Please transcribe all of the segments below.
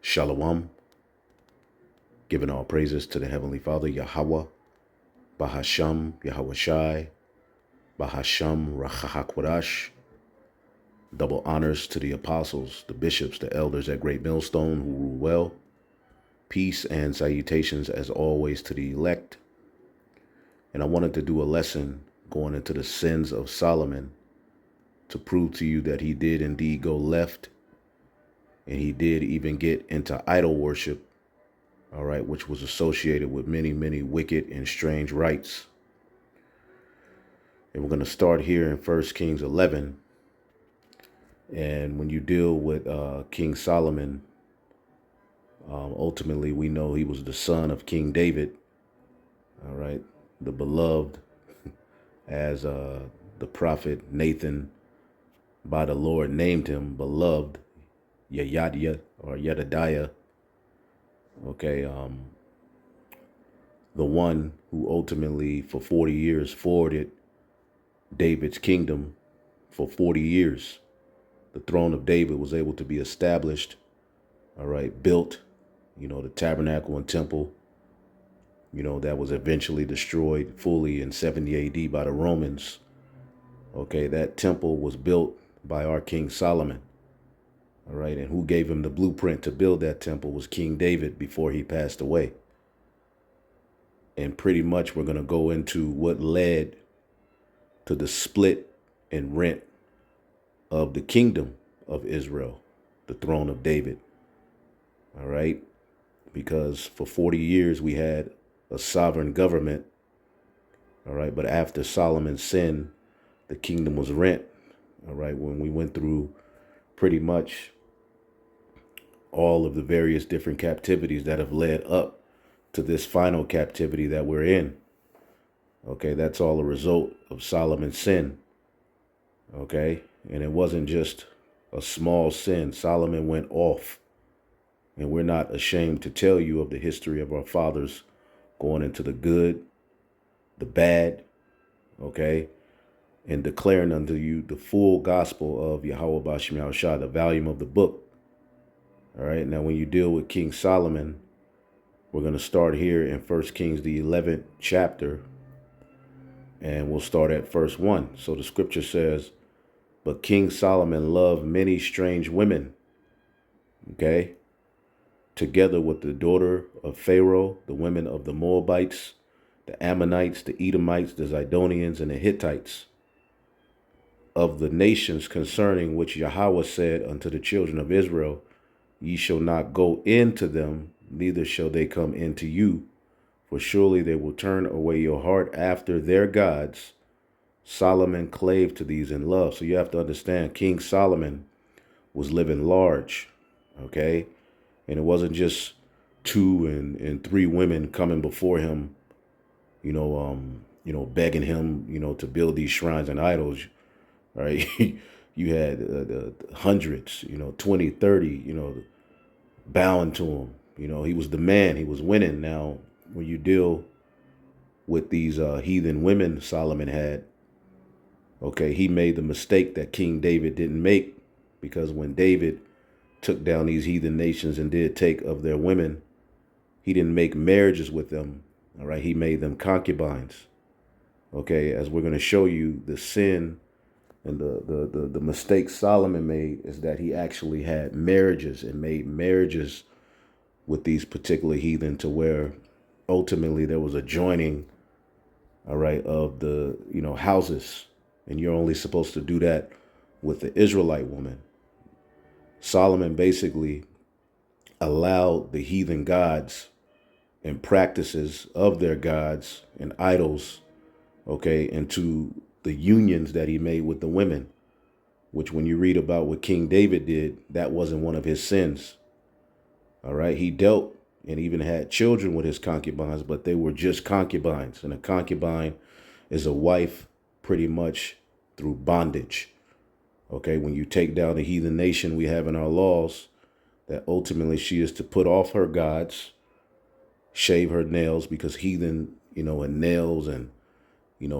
Shalom, giving all praises to the Heavenly Father, Yahweh, Bahasham, Yahweh Shai, Bahasham, Rachahakwadash. Double honors to the apostles, the bishops, the elders at Great Millstone who rule well. Peace and salutations as always to the elect. And I wanted to do a lesson going into the sins of Solomon to prove to you that he did indeed go left, and he did even get into idol worship, all right, which was associated with many, many wicked and strange rites. And we're going to start here in 1 Kings 11. And when you deal with King Solomon, ultimately we know he was the son of King David, all right, the beloved, as the prophet Nathan by the Lord named him, beloved, Yadiah or Yedidiah, okay, the one who ultimately for 40 years forwarded David's kingdom for 40 years. The throne of David was able to be established, all right, built, the tabernacle and temple, that was eventually destroyed fully in 70 AD by the Romans. Okay, that temple was built by our King Solomon, all right, and who gave him the blueprint to build that temple was King David before he passed away. And pretty much we're going to go into what led to the split and rent of the kingdom of Israel, the throne of David. All right. Because for 40 years we had a sovereign government. All right. But after Solomon's sin, the kingdom was rent. All right. When we went through pretty much all of the various different captivities that have led up to this final captivity that we're in. Okay. That's all a result of Solomon's sin. Okay. And it wasn't just a small sin. Solomon went off. And we're not ashamed to tell you of the history of our fathers going into the good, the bad, okay, and declaring unto you the full gospel of Yahweh Bashim Yahushua, the volume of the book. All right. Now, when you deal with King Solomon, we're going to start here in 1 Kings, the 11th chapter, and we'll start at verse 1. So the scripture says, but King Solomon loved many strange women, okay, together with the daughter of Pharaoh, the women of the Moabites, the Ammonites, the Edomites, the Zidonians, and the Hittites, of the nations concerning which Yahweh said unto the children of Israel, ye shall not go into them, neither shall they come into you, for surely they will turn away your heart after their gods. Solomon clave to these in love. So you have to understand, King Solomon was living large, okay? And it wasn't just 2 and 3 women coming before him, begging him, to build these shrines and idols, right? You had hundreds, 20, 30, bowing to him. He was the man. He was winning. Now, when you deal with these heathen women Solomon had, okay, he made the mistake that King David didn't make, because when David took down these heathen nations and did take of their women, he didn't make marriages with them. All right. He made them concubines. Okay. As we're going to show you, the sin and the mistake Solomon made is that he actually had marriages and made marriages with these particular heathen, to where ultimately there was a joining, all right, of the, houses. And you're only supposed to do that with the Israelite woman. Solomon basically allowed the heathen gods and practices of their gods and idols, okay, into the unions that he made with the women, which when you read about what King David did, that wasn't one of his sins. All right. He dealt and even had children with his concubines, but they were just concubines. And a concubine is a wife pretty much through bondage. Okay, when you take down the heathen nation we have in our laws, that ultimately she is to put off her gods, shave her nails, because heathen, and nails and,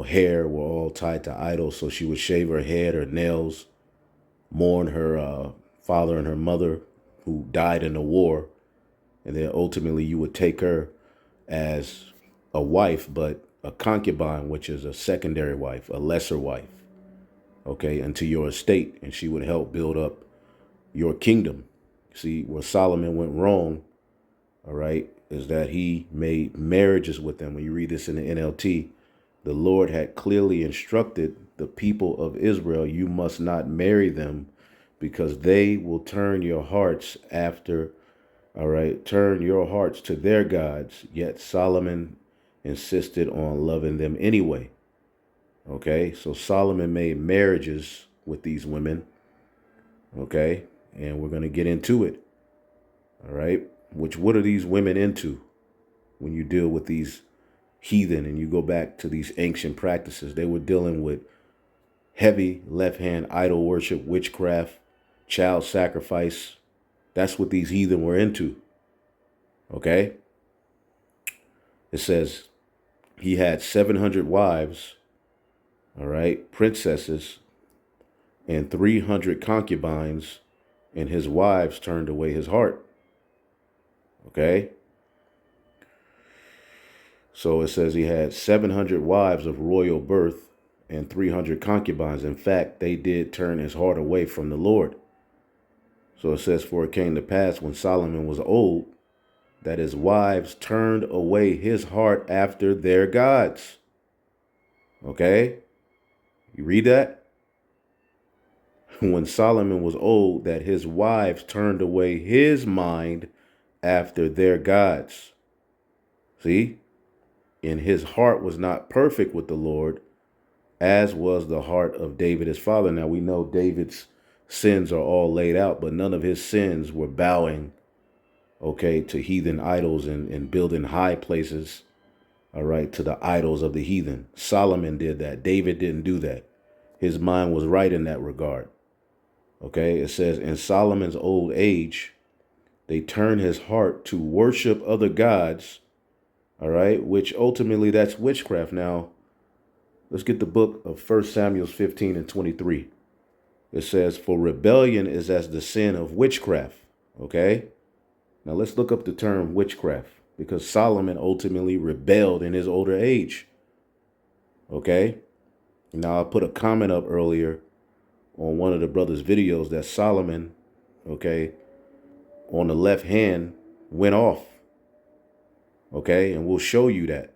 hair were all tied to idols. So she would shave her head, her nails, mourn her father and her mother who died in the war, And then ultimately you would take her as a wife, but a concubine, which is a secondary wife, a lesser wife, okay, into your estate. And she would help build up your kingdom. See, where Solomon went wrong, all right, is that he made marriages with them. When you read this in the NLT, the Lord had clearly instructed the people of Israel, you must not marry them because they will turn your hearts after, all right, turn your hearts to their gods. Yet Solomon insisted on loving them anyway. Okay, so Solomon made marriages with these women. Okay, and we're going to get into it. All right, what are these women into when you deal with these heathen and you go back to these ancient practices? They were dealing with heavy left-hand idol worship, witchcraft, child sacrifice. That's what these heathen were into. Okay? It says he had 700 wives, all right, princesses, and 300 concubines, and his wives turned away his heart. Okay? So it says he had 700 wives of royal birth and 300 concubines. In fact, they did turn his heart away from the Lord. So it says, for it came to pass when Solomon was old, that his wives turned away his heart after their gods. Okay? You read that? When Solomon was old, that his wives turned away his mind after their gods. See? And his heart was not perfect with the Lord, as was the heart of David his father. Now we know David's sins are all laid out, but none of his sins were bowing, okay, to heathen idols and building high places, all right, to the idols of the heathen. Solomon did that. David didn't do that. His mind was right in that regard. Okay, it says, in Solomon's old age, they turned his heart to worship other gods, all right, which ultimately that's witchcraft. Now, let's get the book of 1 Samuel 15 and 23. It says, for rebellion is as the sin of witchcraft. Okay, now let's look up the term witchcraft, because Solomon ultimately rebelled in his older age. Okay, now I put a comment up earlier on one of the brothers' videos that Solomon, okay, on the left hand went off. Okay, and we'll show you that.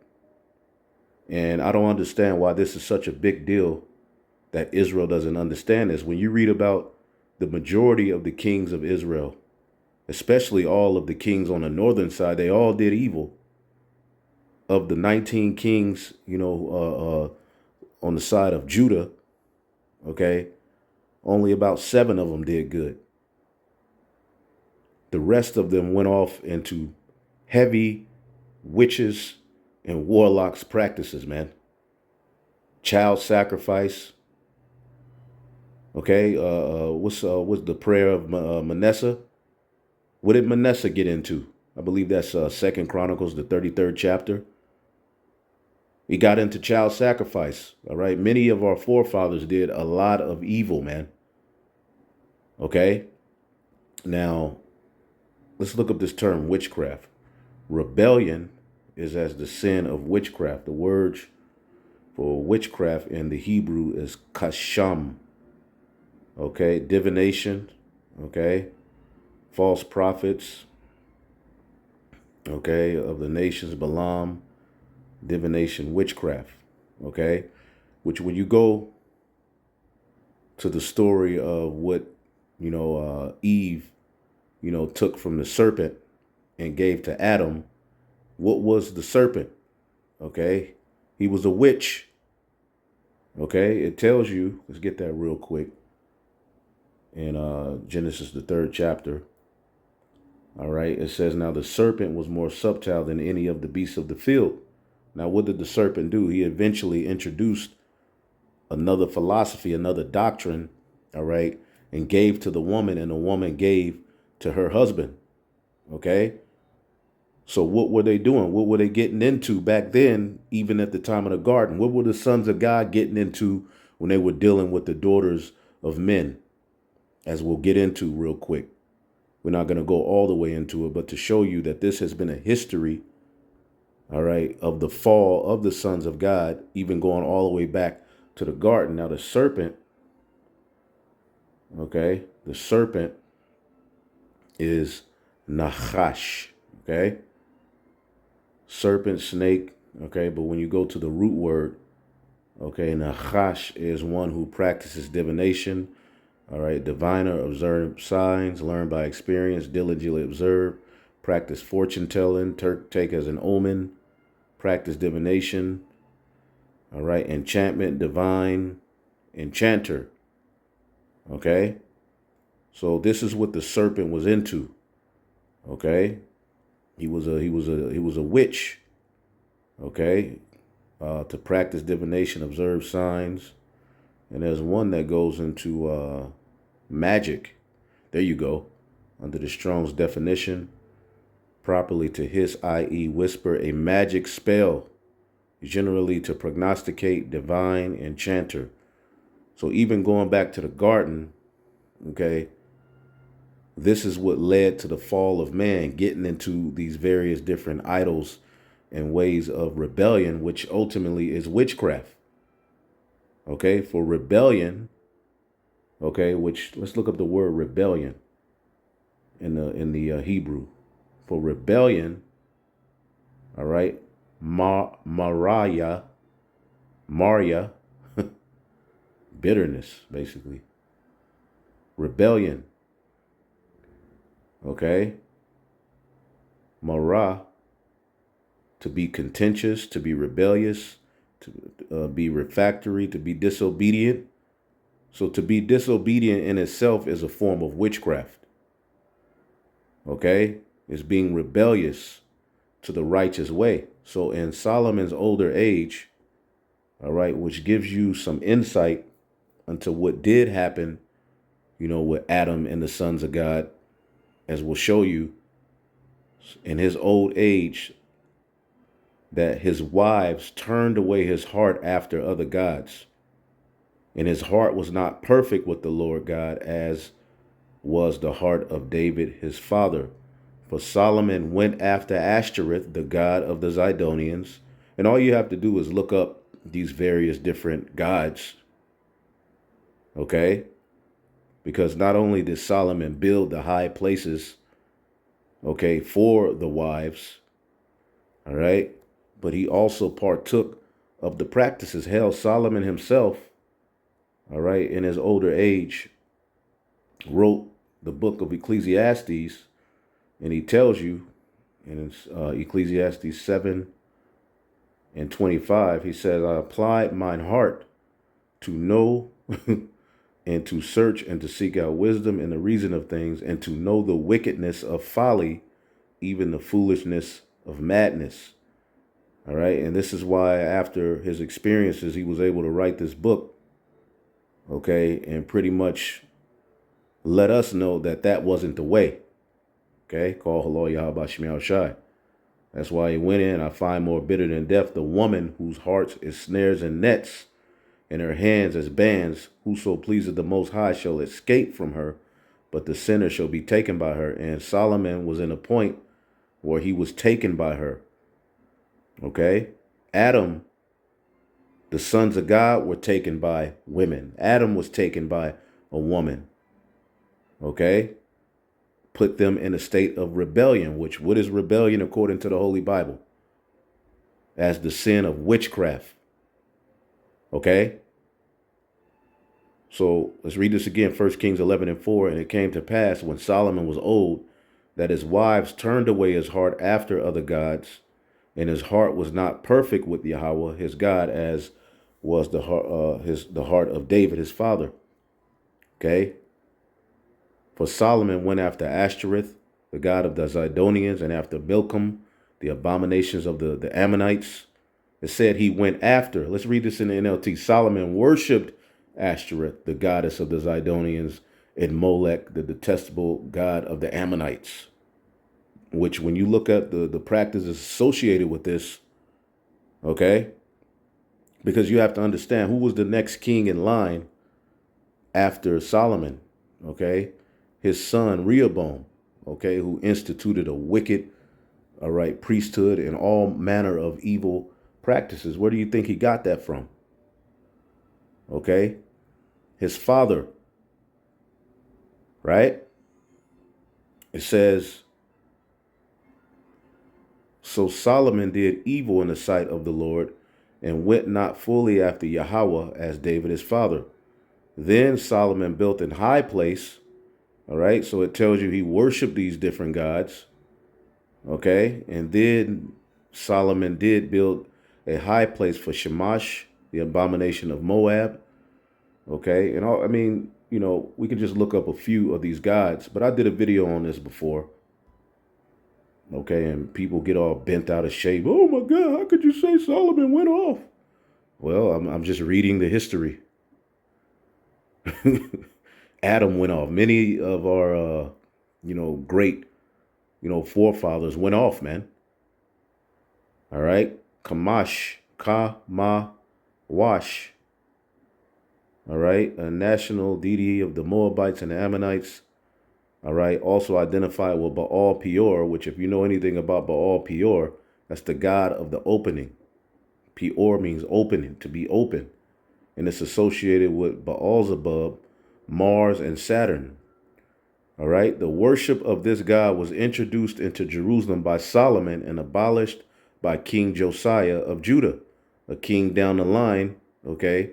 And I don't understand why this is such a big deal that Israel doesn't understand this. When you read about the majority of the kings of Israel, especially all of the kings on the northern side, they all did evil. Of the 19 kings, on the side of Judah, okay, only about 7 of them did good. The rest of them went off into heavy witches and warlocks practices, man. Child sacrifice. Okay, what's the prayer of Manasseh? What did Manasseh get into? I believe that's 2 Chronicles, the 33rd chapter. He got into child sacrifice. All right, many of our forefathers did a lot of evil, man. Okay, now let's look up this term witchcraft. Rebellion is as the sin of witchcraft. The word for witchcraft in the Hebrew is kasham. Okay, divination. Okay, false prophets. Okay, of the nations, Balaam, divination, witchcraft. Okay, which when you go to the story of what, Eve, took from the serpent and gave to Adam, what was the serpent? Okay, he was a witch. Okay, it tells you, let's get that real quick, in Genesis, the 3rd chapter. All right, it says, now the serpent was more subtle than any of the beasts of the field. Now, what did the serpent do? He eventually introduced another philosophy, another doctrine, all right, and gave to the woman, and the woman gave to her husband. Okay, so what were they doing? What were they getting into back then, even at the time of the garden? What were the sons of God getting into when they were dealing with the daughters of men, as we'll get into real quick? We're not going to go all the way into it, but to show you that this has been a history, all right, of the fall of the sons of God, even going all the way back to the garden. Now, the serpent, okay, the serpent is Nachash, okay? Serpent, snake, okay? But when you go to the root word, okay, Nachash is one who practices divination, all right? Diviner, observe signs, learn by experience, diligently observe, practice fortune telling, take as an omen, practice divination, all right? Enchantment, divine, enchanter, okay? So this is what the serpent was into, okay? He was a witch, okay? To practice divination, observe signs, and there's one that goes into magic. There you go. Under the Strong's definition, properly to hiss, i.e., whisper a magic spell, generally to prognosticate, divine, enchanter. So even going back to the garden, okay, this is what led to the fall of man, getting into these various different idols and ways of rebellion, which ultimately is witchcraft. Okay, for rebellion, okay, which let's look up the word rebellion in the Hebrew. For rebellion, all right, Maria, bitterness, basically. Rebellion, okay, Mara, to be contentious, to be rebellious, to be refractory, to be disobedient. So to be disobedient in itself is a form of witchcraft. Okay? It's being rebellious to the righteous way. So in Solomon's older age, all right, which gives you some insight into what did happen, with Adam and the sons of God, as we'll show you, in his old age, that his wives turned away his heart after other gods. And his heart was not perfect with the Lord God, as was the heart of David, his father. For Solomon went after Ashtoreth, the god of the Zidonians. And all you have to do is look up these various different gods. Okay? Because not only did Solomon build the high places, okay, for the wives, all right, but he also partook of the practices. Hell, Solomon himself, all right, in his older age, wrote the book of Ecclesiastes, and he tells you in Ecclesiastes 7:25, he says, I applied mine heart to know and to search and to seek out wisdom and the reason of things, and to know the wickedness of folly, even the foolishness of madness. All right. And this is why after his experiences, he was able to write this book. Okay. And pretty much let us know that that wasn't the way. Okay. Call Hello Yahweh Shemiel Shai. That's why he went in. I find more bitter than death the woman whose heart is snares and nets, and her hands as bands. Whoso pleaseth the Most High shall escape from her, but the sinner shall be taken by her. And Solomon was in a point where he was taken by her. Okay? Adam, the sons of God were taken by women. Adam was taken by a woman. Okay? Put them in a state of rebellion, which what is rebellion according to the Holy Bible? As the sin of witchcraft. Okay? So let's read this again, 1 Kings 11:4. And it came to pass when Solomon was old, that his wives turned away his heart after other gods, and his heart was not perfect with Yahweh his God, as was the heart of David his father. Okay. For Solomon went after Ashtoreth, the god of the Zidonians, and after Milcom, the abominations of the Ammonites. It said he went after. Let's read this in the NLT. Solomon worshipped Ashtoreth, the goddess of the Zidonians, and Molech, the detestable god of the Ammonites. Which, when you look at the practices associated with this, okay, because you have to understand who was the next king in line after Solomon, okay, his son Rehoboam, okay, who instituted a wicked, all right, priesthood and all manner of evil practices. Where do you think he got that from? Okay, his father, right? It says, so Solomon did evil in the sight of the Lord and went not fully after Yahweh as David his father. Then Solomon built an high place. All right. So it tells you he worshiped these different gods. Okay. And then Solomon did build a high place for Shamash, the abomination of Moab. Okay. And all, I mean, you know, we can just look up a few of these gods, but I did a video on this before. Okay. And people get all bent out of shape. Oh my God, how could you say Solomon went off? Well, I'm just reading the history. Adam went off. Many of our, great, forefathers went off, man. All right. Wash. All right. A national deity of the Moabites and the Ammonites. All right. Also identified with Baal Peor, which if you know anything about Baal Peor, that's the god of the opening. Peor means opening, to be open. And it's associated with Baal-zebub, Mars, and Saturn. All right. The worship of this god was introduced into Jerusalem by Solomon and abolished by King Josiah of Judah. A king down the line, okay,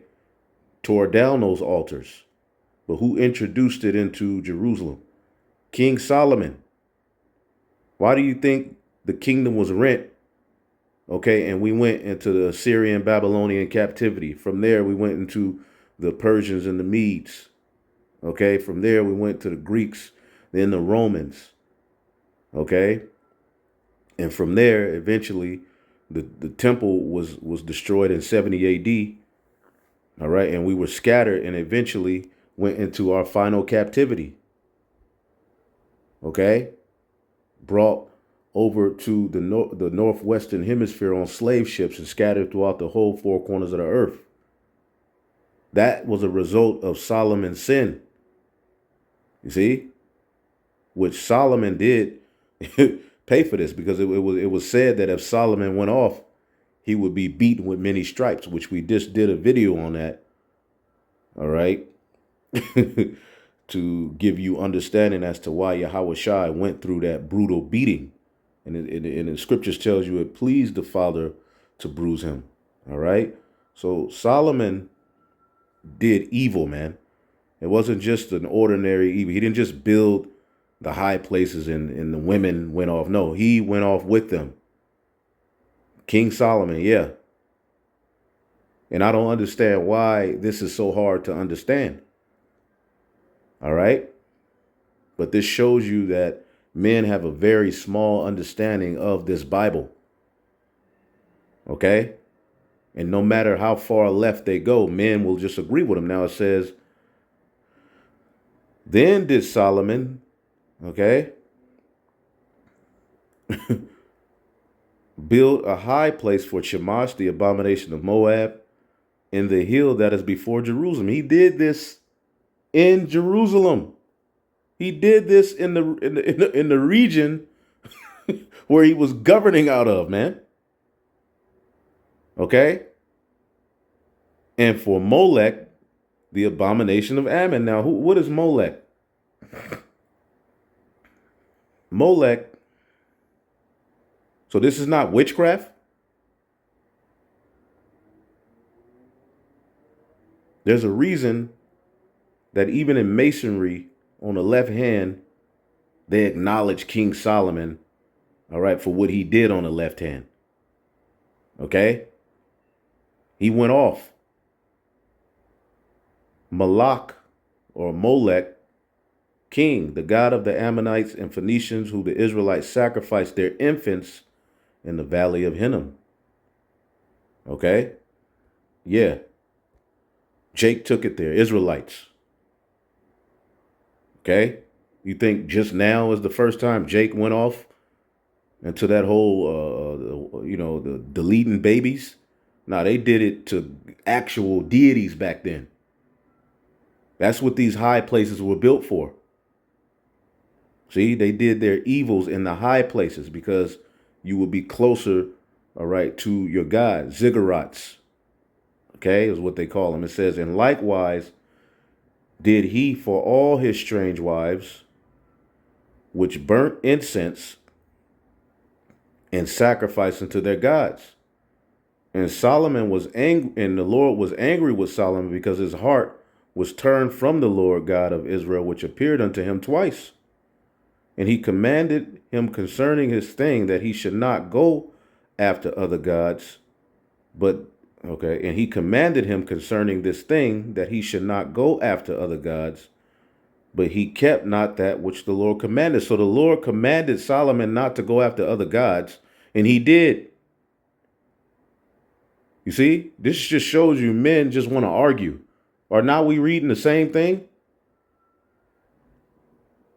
tore down those altars. But who introduced it into Jerusalem? King Solomon. Why do you think the kingdom was rent? Okay, and we went into the Assyrian Babylonian captivity. From there, we went into the Persians and the Medes. Okay, from there, we went to the Greeks, then the Romans. Okay, and from there, eventually, the temple was destroyed in 70 AD. All right, and we were scattered and eventually went into our final captivity. Okay, brought over to the northwestern hemisphere on slave ships and scattered throughout the whole four corners of the earth. That was a result of Solomon's sin. You see, which Solomon did pay for this, because it was said that if Solomon went off, he would be beaten with many stripes, which we just did a video on that. All right. To give you understanding as to why Yahweh Shai went through that brutal beating. And the scriptures tells you it pleased the Father to bruise him. All right. So Solomon did evil, man. It wasn't just an ordinary evil. He didn't just build the high places and the women went off. No, he went off with them. King Solomon, yeah. And I don't understand why this is so hard to understand. All right. But this shows you that men have a very small understanding of this Bible. Okay. And no matter how far left they go, men will just agree with them. Now it says, then did Solomon, okay, build a high place for Shamash, the abomination of Moab, in the hill that is before Jerusalem. He did this in Jerusalem. He did this in the region where he was governing out of, man. Okay. And for Molech, the abomination of Ammon. Now, what is Molech? Molech. So this is not witchcraft. There's a reason that even in Masonry, on the left hand, they acknowledge King Solomon, all right, for what he did on the left hand. Okay? He went off. Malak or Molech, king, the god of the Ammonites and Phoenicians, who the Israelites sacrificed their infants in the valley of Hinnom. Okay? Yeah. Jake took it there, Israelites. Okay? You think just now is the first time Jake went off into that whole, the deleting babies? No, they did it to actual deities back then. That's what these high places were built for. See, they did their evils in the high places because you will be closer, all right, to your God. Ziggurats, okay, is what they call them. It says, and likewise did he for all his strange wives, which burnt incense and sacrificed unto their gods. And Solomon was angry, and the Lord was angry with Solomon because his heart was turned from the Lord God of Israel, which appeared unto him twice. And he commanded him concerning his thing that he should not go after other gods, but okay, and he commanded him concerning this thing that he should not go after other gods, but he kept not that which the Lord commanded. So the Lord commanded Solomon not to go after other gods, and he did. You see, this just shows you men just want to argue. Are now we reading the same thing?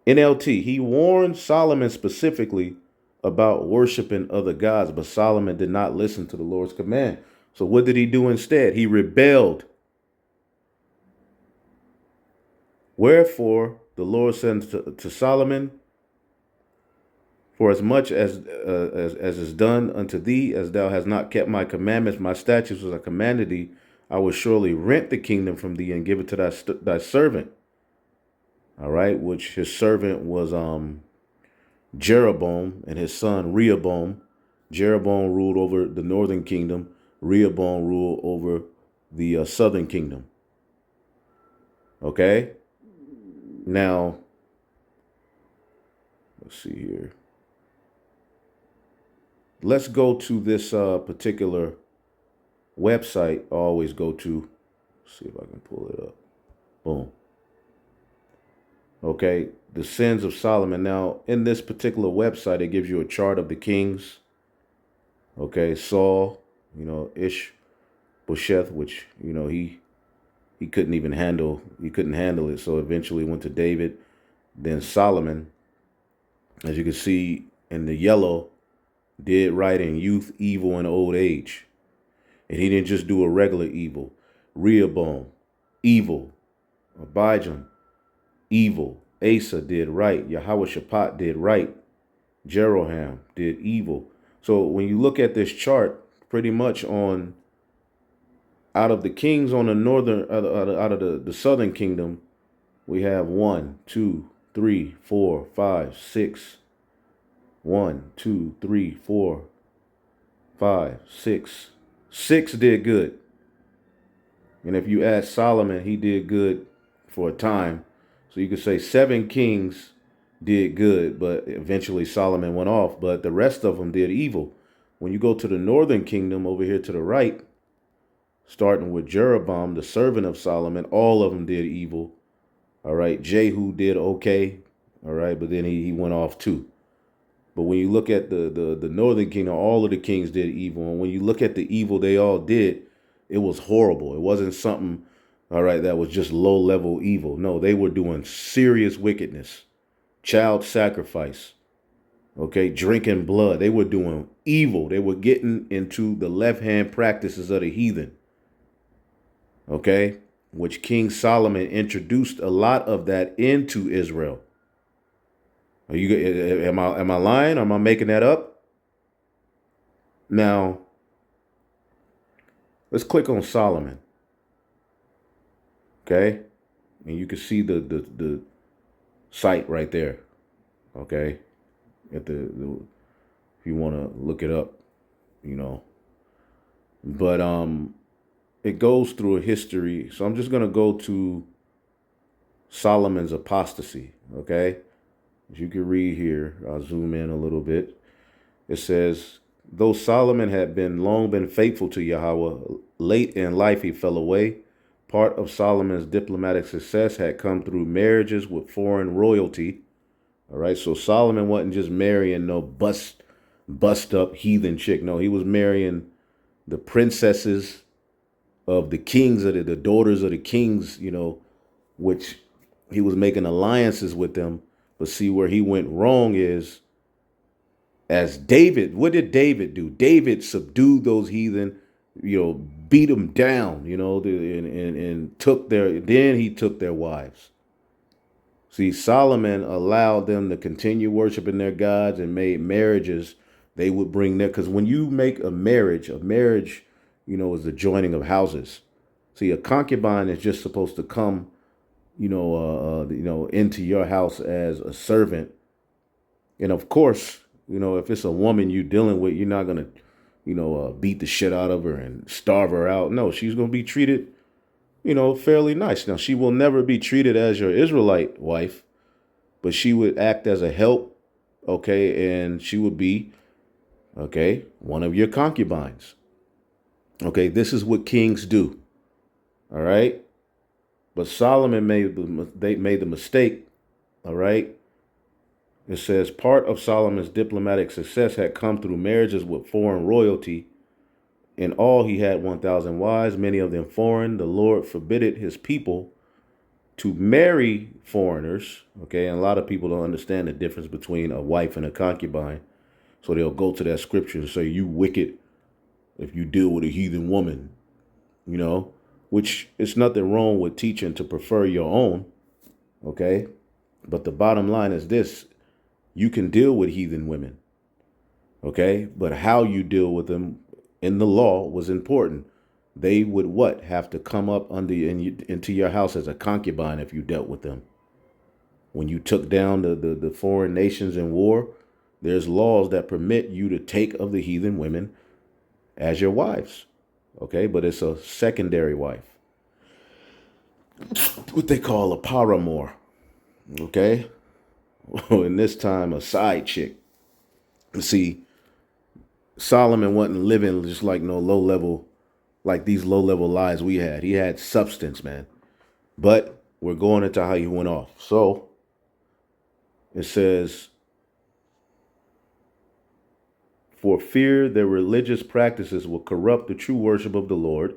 NLT, he warned Solomon specifically about worshiping other gods, but Solomon did not listen to the Lord's command. So what did he do instead? He rebelled. Wherefore the Lord said to Solomon, for as much as is done unto thee, as thou hast not kept my commandments, my statutes, as I commanded thee, I will surely rent the kingdom from thee and give it to thy servant. All right, which his servant was Jeroboam, and his son Rehoboam. Jeroboam ruled over the northern kingdom. Rehoboam ruled over the southern kingdom. Okay. Now, let's see here. Let's go to this particular website I always go to. Let's see if I can pull it up. Boom. Okay, the sins of Solomon. Now, in this particular website, it gives you a chart of the kings. Okay, Saul, Ishbosheth, which, he couldn't even handle, it. So eventually went to David. Then Solomon, as you can see in the yellow, did right in youth, evil, and old age. And he didn't just do a regular evil. Rehoboam, evil. Abijam, evil. Asa did right. Jehoshaphat did right. Jeroham did evil. So when you look at this chart, pretty much out of the kings on the northern, out of the southern kingdom, we have 1, 2, 3, 4, 5, 6. 1, 2, 3, 4, 5, 6. 6 did good. And if you add Solomon, he did good for a time. So you could say 7 kings did good, but eventually Solomon went off. But the rest of them did evil. When you go to the northern kingdom over here to the right, starting with Jeroboam, the servant of Solomon, all of them did evil. All right. Jehu did okay. All right. But then he went off too. But when you look at the northern kingdom, all of the kings did evil. And when you look at the evil they all did, it was horrible. It wasn't something, all right, that was just low level evil. No, they were doing serious wickedness, child sacrifice, okay, drinking blood. They were doing evil. They were getting into the left hand practices of the heathen, okay, which King Solomon introduced a lot of that into Israel. Am I lying? Or am I making that up? Now, let's click on Solomon. Okay, and you can see the site right there. Okay, at if you want to look it up, But it goes through a history. So I'm just gonna go to Solomon's apostasy. Okay. As you can read here, I'll zoom in a little bit. It says, though Solomon had long been faithful to Yahweh, late in life he fell away. Part of Solomon's diplomatic success had come through marriages with foreign royalty. All right, so Solomon wasn't just marrying no bust up heathen chick. No, he was marrying the princesses of the kings, of the daughters of the kings, which he was making alliances with them. But see, where he went wrong is, as David, what did David do? David subdued those heathen, beat them down, and then he took their wives. See, Solomon allowed them to continue worshiping their gods and made marriages. They would bring their, because when you make a marriage, is the joining of houses. See, a concubine is just supposed to come, into your house as a servant. And of course, if it's a woman you're dealing with, you're not gonna, beat the shit out of her and starve her out. No, she's gonna be treated, fairly nice. Now, she will never be treated as your Israelite wife, but she would act as a help, okay, and she would be, okay, one of your concubines. Okay, this is what kings do. All right. But Solomon made the mistake. All right. It says part of Solomon's diplomatic success had come through marriages with foreign royalty. In all, he had 1,000 wives, many of them foreign. The Lord forbidded his people to marry foreigners. Okay. And a lot of people don't understand the difference between a wife and a concubine. So they'll go to that scripture and say, you wicked if you deal with a heathen woman, which it's nothing wrong with teaching to prefer your own. Okay. But the bottom line is this: you can deal with heathen women. Okay. But how you deal with them in the law was important. They would have to come up into your house as a concubine if you dealt with them. When you took down the foreign nations in war, there's laws that permit you to take of the heathen women as your wives. Okay, but it's a secondary wife. What they call a paramour. Okay. And this time a side chick. See, Solomon wasn't living just like no low level, like these low level lives we had. He had substance, man. But we're going into how he went off. So it says, for fear their religious practices will corrupt the true worship of the Lord,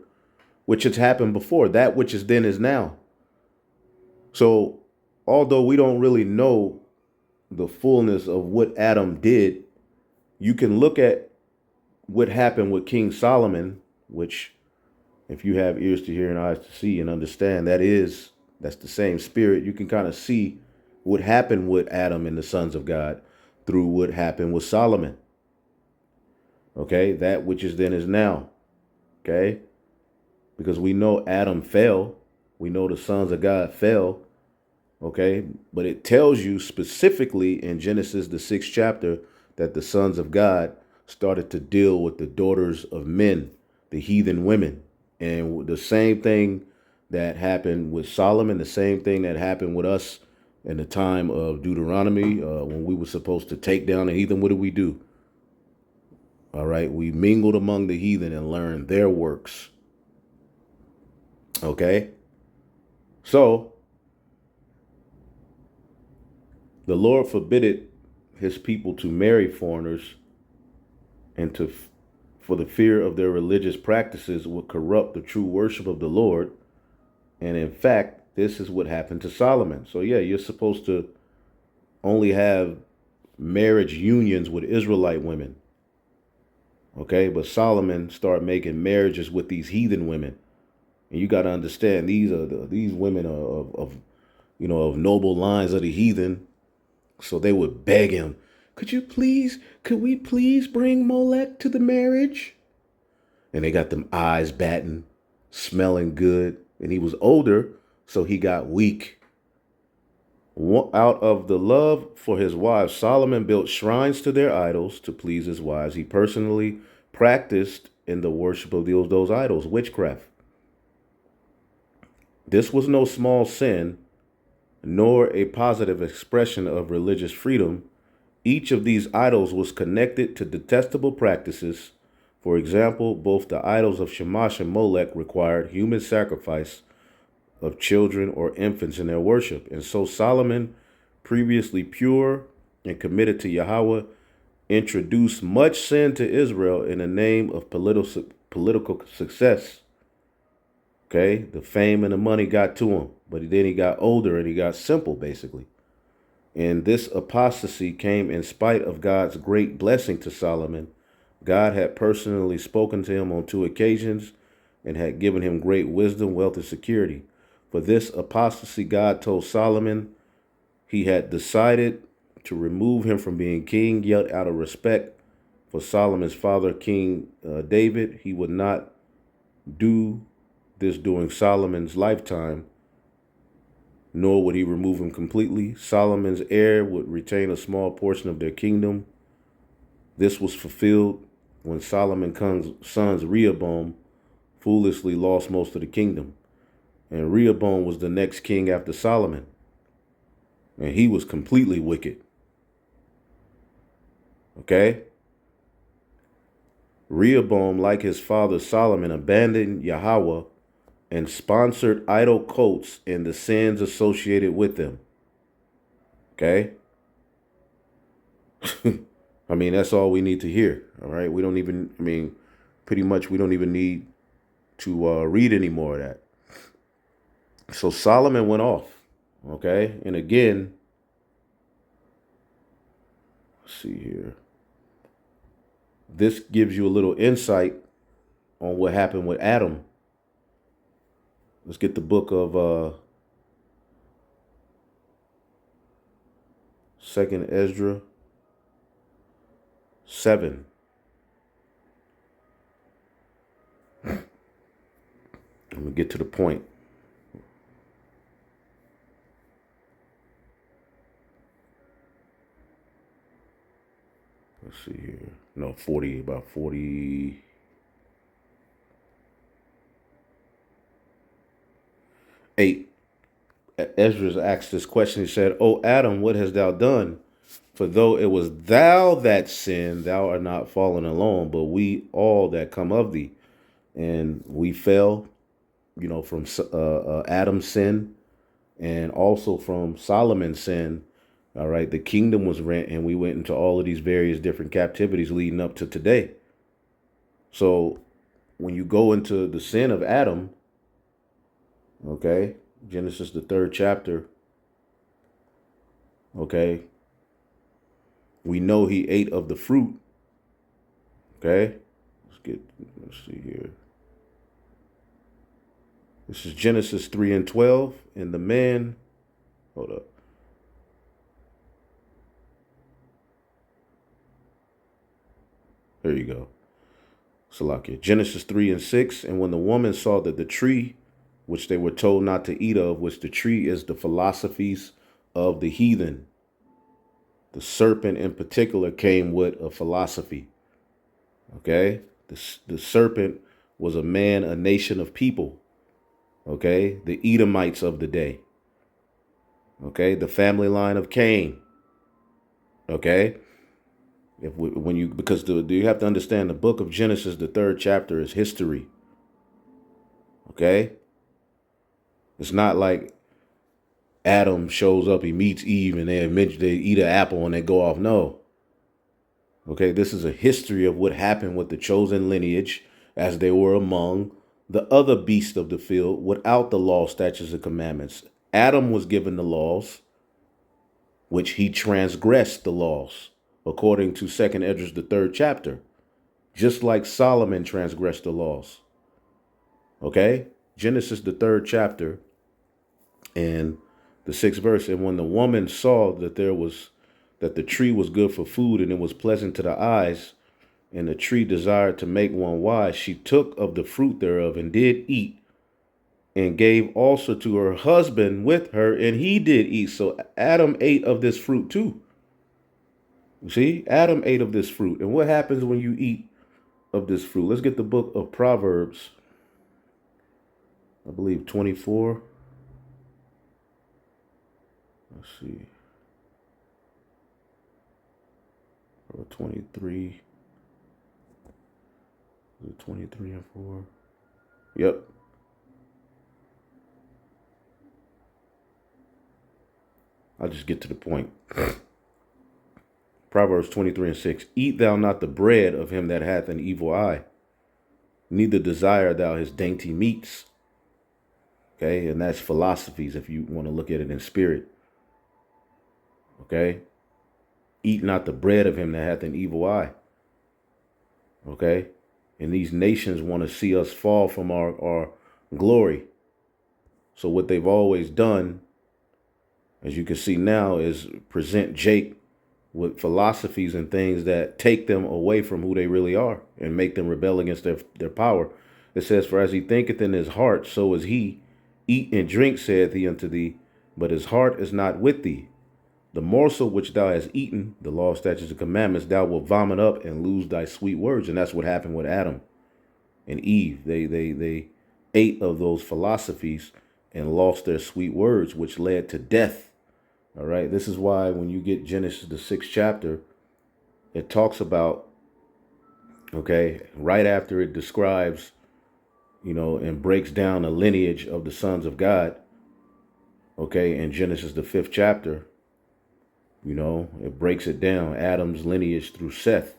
which has happened before. That which is then is now. So although we don't really know the fullness of what Adam did, you can look at what happened with King Solomon, which, if you have ears to hear and eyes to see and understand, that's the same spirit. You can kind of see what happened with Adam and the sons of God through what happened with Solomon. Okay, that which is then is now. Okay, because we know Adam fell. We know the sons of God fell. Okay, but it tells you specifically in Genesis, the 6th chapter, that the sons of God started to deal with the daughters of men, the heathen women. And the same thing that happened with Solomon, the same thing that happened with us in the time of Deuteronomy, when we were supposed to take down the heathen. What did we do? All right, we mingled among the heathen and learned their works. Okay, so the Lord forbidded his people to marry foreigners, and for the fear of their religious practices would corrupt the true worship of the Lord. And in fact, this is what happened to Solomon. So yeah, you're supposed to only have marriage unions with Israelite women. Okay, but Solomon started making marriages with these heathen women, and you got to understand these women are of noble lines of the heathen. So they would beg him, could we please bring Molech to the marriage? And they got them eyes batting, smelling good, and he was older, so he got weak. Out of the love for his wives, Solomon built shrines to their idols to please his wives. He personally practiced in the worship of those idols, witchcraft. This was no small sin, nor a positive expression of religious freedom. Each of these idols was connected to detestable practices. For example, both the idols of Shamash and Molech required human sacrifice of children or infants in their worship. And so Solomon, previously pure and committed to Yahweh, introduced much sin to Israel in the name of political success. Okay, the fame and the money got to him, but then he got older and he got simple, basically. And this apostasy came in spite of God's great blessing to Solomon. God had personally spoken to him on 2 occasions and had given him great wisdom, wealth, and security. For this apostasy, God told Solomon he had decided to remove him from being king, yet out of respect for Solomon's father, King David, he would not do this during Solomon's lifetime, nor would he remove him completely. Solomon's heir would retain a small portion of their kingdom. This was fulfilled when Solomon's son's Rehoboam foolishly lost most of the kingdom. And Rehoboam was the next king after Solomon. And he was completely wicked. Okay? Rehoboam, like his father Solomon, abandoned Yahweh and sponsored idol cults and the sins associated with them. Okay? I mean, that's all we need to hear. All right? We don't even, I mean, pretty much we don't even need to read any more of that. So Solomon went off. Okay? And again, let's see here. This gives you a little insight on what happened with Adam. Let's get the book of 2nd Ezra 7. I'm going to get to the point. Let's see here. No, 40, about 40. Ezra asked this question. He said, "O Adam, what hast thou done? For though it was thou that sinned, thou art not fallen alone, but we all that come of thee. And we fell, from Adam's sin and also from Solomon's sin. All right, the kingdom was rent, and we went into all of these various different captivities leading up to today. So when you go into the sin of Adam, okay, Genesis, the 3rd chapter, okay, we know he ate of the fruit. Okay, let's see here. This is Genesis 3:12, and the man, hold up. There you go. Salakia. Genesis 3:6, and when the woman saw that the tree, which they were told not to eat of, which the tree is the philosophies of the heathen, the serpent in particular came with a philosophy. Okay? The serpent was a man, a nation of people. Okay? The Edomites of the day. Okay? The family line of Cain. Okay? Because you have to understand, the book of Genesis, the 3rd chapter, is history. Okay? It's not like Adam shows up, he meets Eve, and they eat an apple and they go off. No. Okay, this is a history of what happened with the chosen lineage as they were among the other beasts of the field without the law, statutes, and commandments. Adam was given the laws, which he transgressed the laws, according to 2nd Ezra, the 3rd chapter, just like Solomon transgressed the laws. Okay, Genesis, the 3rd chapter, and the 6th verse. And when the woman saw that the tree was good for food, and it was pleasant to the eyes, and the tree desired to make one wise, she took of the fruit thereof and did eat, and gave also to her husband with her, and he did eat. So Adam ate of this fruit too. You see, Adam ate of this fruit. And what happens when you eat of this fruit? Let's get the book of Proverbs, I believe 24. Let's see. 23. Is it 23 and 4? Yep. I'll just get to the point. Proverbs 23:6. Eat thou not the bread of him that hath an evil eye, neither desire thou his dainty meats. Okay, and that's philosophies if you want to look at it in spirit. Okay. Eat not the bread of him that hath an evil eye. Okay. And these nations want to see us fall from our glory. So what they've always done as you can see now, is present Jake with philosophies and things that take them away from who they really are and make them rebel against their power. It says, for as he thinketh in his heart, so is he. Eat and drink, saith he unto thee, but his heart is not with thee. The morsel which thou hast eaten, the law, statutes, and commandments, thou wilt vomit up and lose thy sweet words. And that's what happened with Adam and Eve. They ate of those philosophies and lost their sweet words, which led to death. All right. This is why when you get Genesis, the 6th chapter, it talks about, okay, right after it describes, and breaks down the lineage of the sons of God. Okay. In Genesis, the 5th chapter, it breaks it down. Adam's lineage through Seth.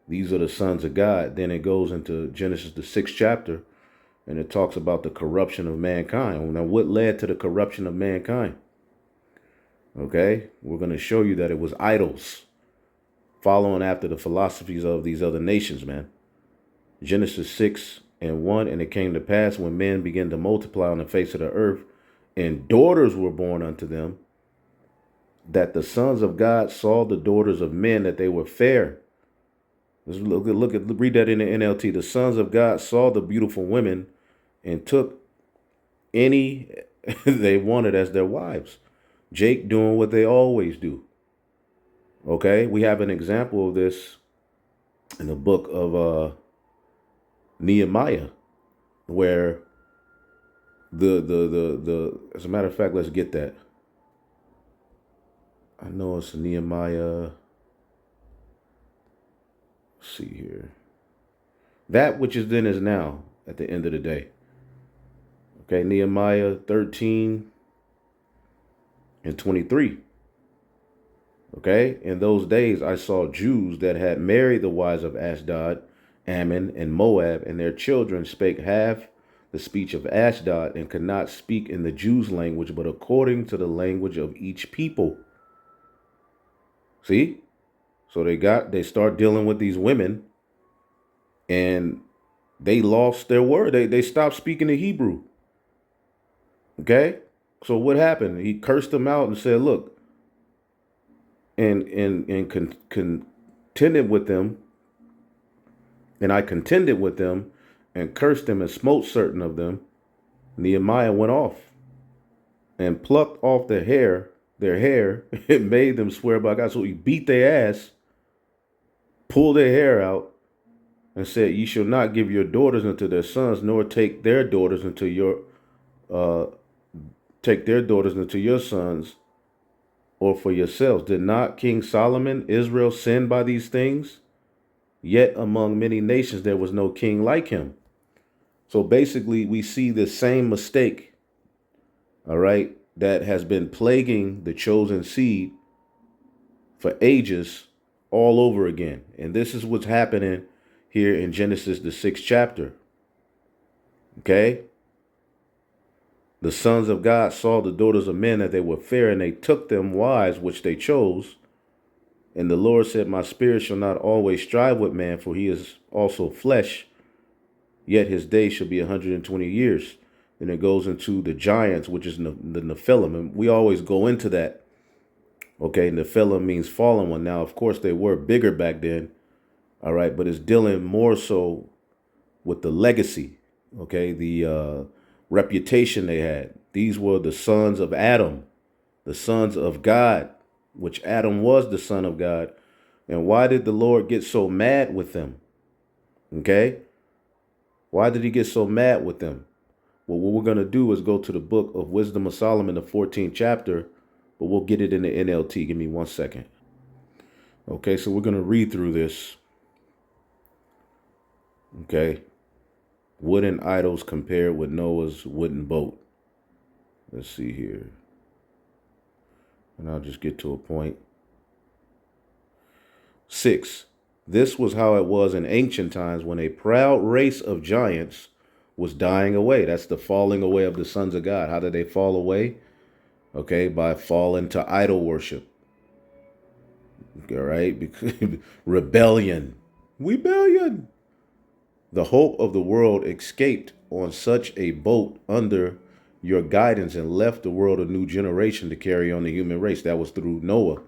These are the sons of God. Then it goes into Genesis, the 6th chapter, and it talks about the corruption of mankind. Now, what led to the corruption of mankind? Okay, we're going to show you that it was idols, following after the philosophies of these other nations, man. Genesis 6:1, and it came to pass when men began to multiply on the face of the earth, and daughters were born unto them, that the sons of God saw the daughters of men, that they were fair. Let's read that in the NLT. The sons of God saw the beautiful women and took any they wanted as their wives. Jake doing what they always do. Okay, we have an example of this in the book of Nehemiah, where the as a matter of fact, let's get that. I know it's Nehemiah. Let's see here. That which is then is now at the end of the day. Okay, Nehemiah 13:23. Okay, in those days I saw Jews that had married the wives of Ashdod, Ammon, and Moab, and their children spake half the speech of Ashdod, and could not speak in the Jews' language, but according to the language of each people. See? So they start dealing with these women, and they lost their word. They stopped speaking the Hebrew. Okay? So what happened? He cursed them out and said, look, and contended with them, and I contended with them and cursed them and smote certain of them. Nehemiah went off and plucked off their hair, and made them swear by God. So he beat their ass, pulled their hair out, and said, ye shall not give your daughters unto their sons, nor take their daughters unto your sons, or for yourselves. Did not King Solomon, Israel, sin by these things? Yet among many nations there was no king like him. So basically, we see the same mistake, all right, that has been plaguing the chosen seed for ages all over again. And this is what's happening here in Genesis, the 6th chapter. Okay? The sons of God saw the daughters of men that they were fair, and they took them wives which they chose. And the Lord said, my spirit shall not always strive with man, for he is also flesh, yet his days shall be 120 years. And it goes into the giants, which is the Nephilim. And we always go into that. Okay, Nephilim means fallen one. Now, of course, they were bigger back then. All right, but it's dealing more so with the legacy. Okay, the reputation they had. These were the sons of Adam, the sons of God, which Adam was the son of God. And why did the Lord get so mad with them? Okay, why did he get so mad with them? Well, what we're going to do is go to the book of Wisdom of Solomon, the 14th chapter, but we'll get it in the NLT. Give me 1 second. Okay, so we're going to read through this. Okay. Wooden idols compared with Noah's wooden boat. Let's see here. And I'll just get to a point. 6. This was how it was in ancient times when a proud race of giants was dying away. That's the falling away of the sons of God. How did they fall away? Okay, by falling to idol worship. All right, rebellion. The hope of the world escaped on such a boat under your guidance and left the world a new generation to carry on the human race. That was through Noah.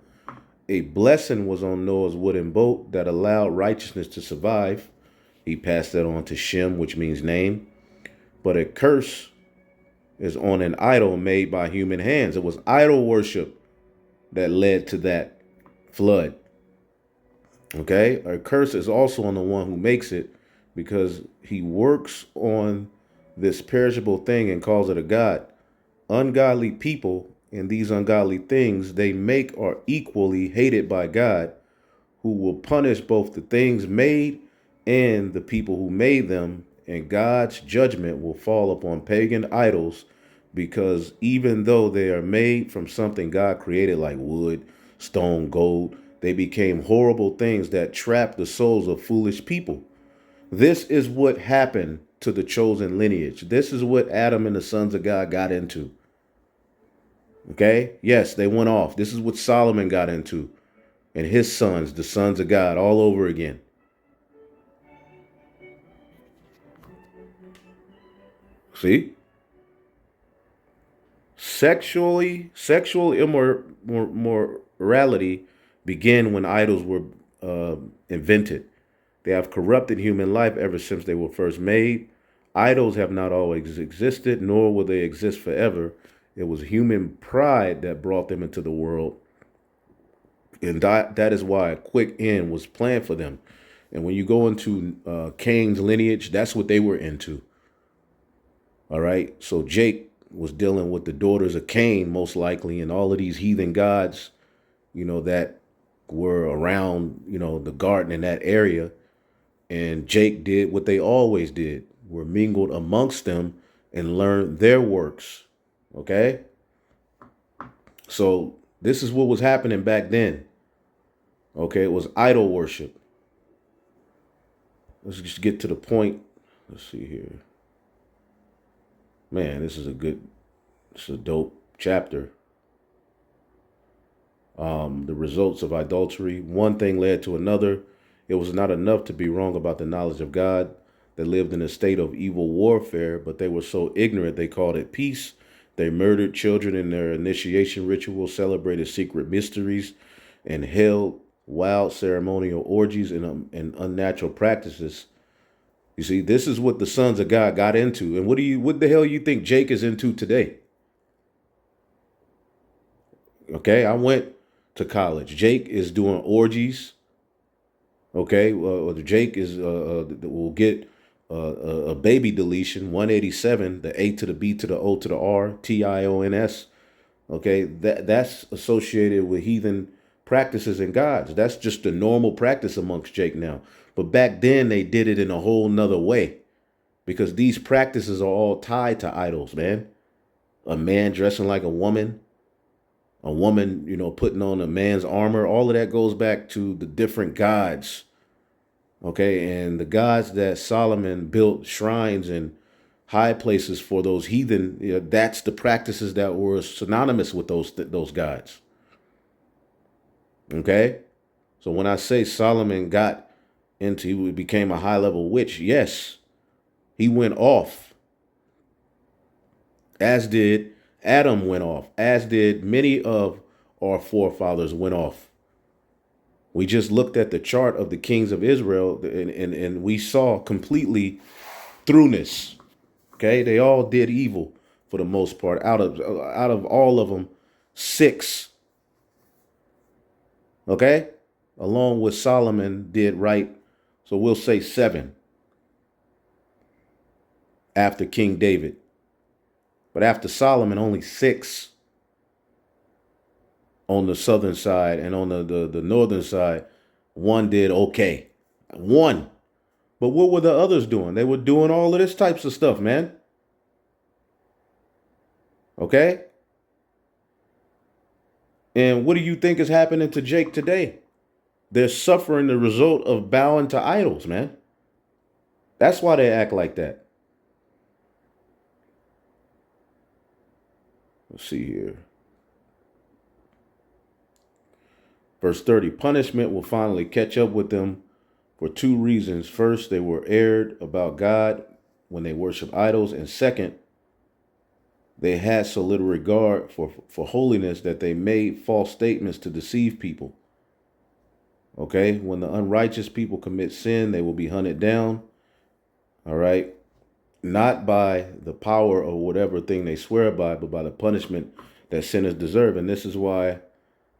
A blessing was on Noah's wooden boat that allowed righteousness to survive. He passed that on to Shem, which means name. But a curse is on an idol made by human hands. It was idol worship that led to that flood. Okay? A curse is also on the one who makes it because he works on this perishable thing and calls it a god. Ungodly people and these ungodly things they make are equally hated by God, who will punish both the things made and the people who made them, and God's judgment will fall upon pagan idols because even though they are made from something God created like wood, stone, gold, they became horrible things that trap the souls of foolish people. This is what happened to the chosen lineage. This is what Adam and the sons of God got into. Okay? Yes, they went off. This is what Solomon got into. And his sons, the sons of God, all over again. See? Sexual immorality began when idols were invented. They have corrupted human life ever since they were first made. Idols have not always existed, nor will they exist forever. It was human pride that brought them into the world. And that is why a quick end was planned for them. And when you go into Cain's lineage, that's what they were into. All right. So Jake was dealing with the daughters of Cain, most likely, and all of these heathen gods, that were around, the garden in that area. And Jake did what they always did, were mingled amongst them and learned their works. Okay. So this is what was happening back then. Okay. It was idol worship. Let's just get to the point. Let's see here. Man, this is a dope chapter. The results of idolatry. One thing led to another. It was not enough to be wrong about the knowledge of God. They lived in a state of evil warfare, but they were so ignorant they called it peace. They murdered children in their initiation rituals, celebrated secret mysteries, and held wild ceremonial orgies and unnatural practices. You see, this is what the sons of God got into. And what the hell you think Jake is into today? Okay, I went to college. Jake is doing orgies. Okay, Jake is will get a baby deletion, 187, the A to the B to the O to the R, TIONS. Okay, that's associated with heathen practices and gods. That's just the normal practice amongst Jake now. But back then they did it in a whole nother way because these practices are all tied to idols, man. A man dressing like a woman, putting on a man's armor. All of that goes back to the different gods. Okay, and the gods that Solomon built shrines and high places for those heathen, that's the practices that were synonymous with those gods. Okay, so when I say Solomon he became a high level witch, yes, he went off, as did Adam went off, as did many of our forefathers went off. We just looked at the chart of the kings of Israel and we saw completely throughness. Okay, they all did evil for the most part. Out of all of them, 6. Okay, along with Solomon did right. So we'll say 7 after King David. But after Solomon, only 6 on the southern side, and on the northern side, 1 did okay. 1. But what were the others doing? They were doing all of this types of stuff, man. Okay? And what do you think is happening to Jake today? They're suffering the result of bowing to idols, man. That's why they act like that. Let's see here. Verse 30, punishment will finally catch up with them for 2 reasons. First, they were erred about God when they worship idols. And second, They had so little regard for holiness that they made false statements to deceive people. Okay? When the unrighteous people commit sin, they will be hunted down. All right? Not by the power or whatever thing they swear by, but by the punishment that sinners deserve. And this is why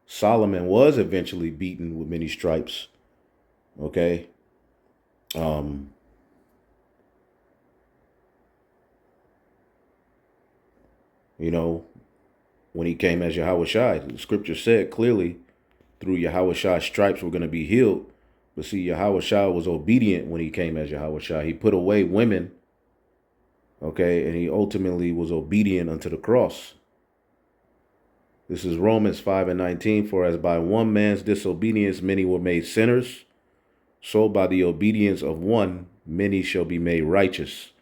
Solomon was eventually beaten with many stripes. Okay? You know, when he came as Yahweh Shai, the scripture said clearly through Yahweh Shai's stripes we're going to be healed. But see, Yahweh Shai was obedient when he came as Yahweh Shai. He put away women, okay, and he ultimately was obedient unto the cross. This is Romans 5:19. For as by one man's disobedience many were made sinners, so by the obedience of one many shall be made righteous.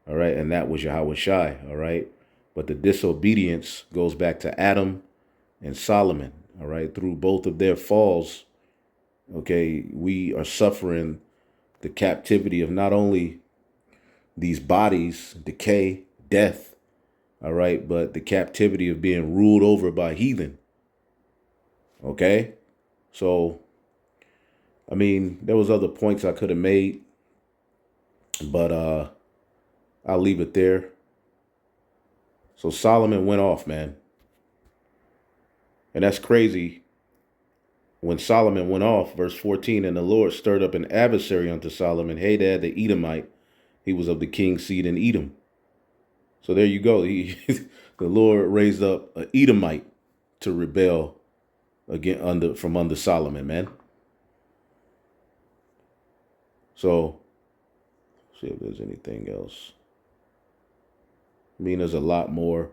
All right, and that was Yahweh Shai. All right, but the disobedience goes back to Adam and Solomon. All right, through both of their falls, okay, we are suffering the captivity of not only these bodies, decay, death, all right, but the captivity of being ruled over by heathen. Okay? So, I mean, there was other points I could have made, but I'll leave it there. So Solomon went off, man. And that's crazy. When Solomon went off, verse 14, and the Lord stirred up an adversary unto Solomon, Hadad the Edomite. He was of the king's seed in Edom. So there you go. The Lord raised up an Edomite to rebel again from under Solomon, man. So, see if there's anything else. I mean, there's a lot more.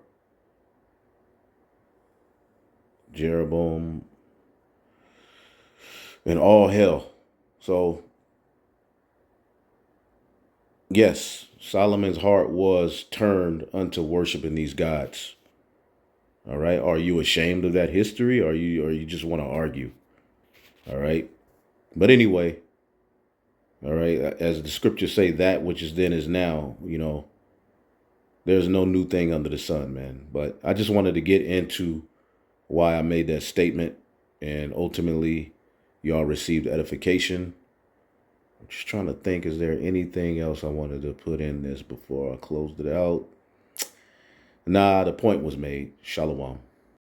Jeroboam and all hell. So, yes, Solomon's heart was turned unto worshiping these gods. All right. Are you ashamed of that history, or you just want to argue? All right. But anyway, all right, as the scriptures say, that which is then is now, there's no new thing under the sun, man. But I just wanted to get into why I made that statement, and ultimately y'all received edification. I'm just trying to think, is there anything else I wanted to put in this before I closed it out? Nah, the point was made. Shalom.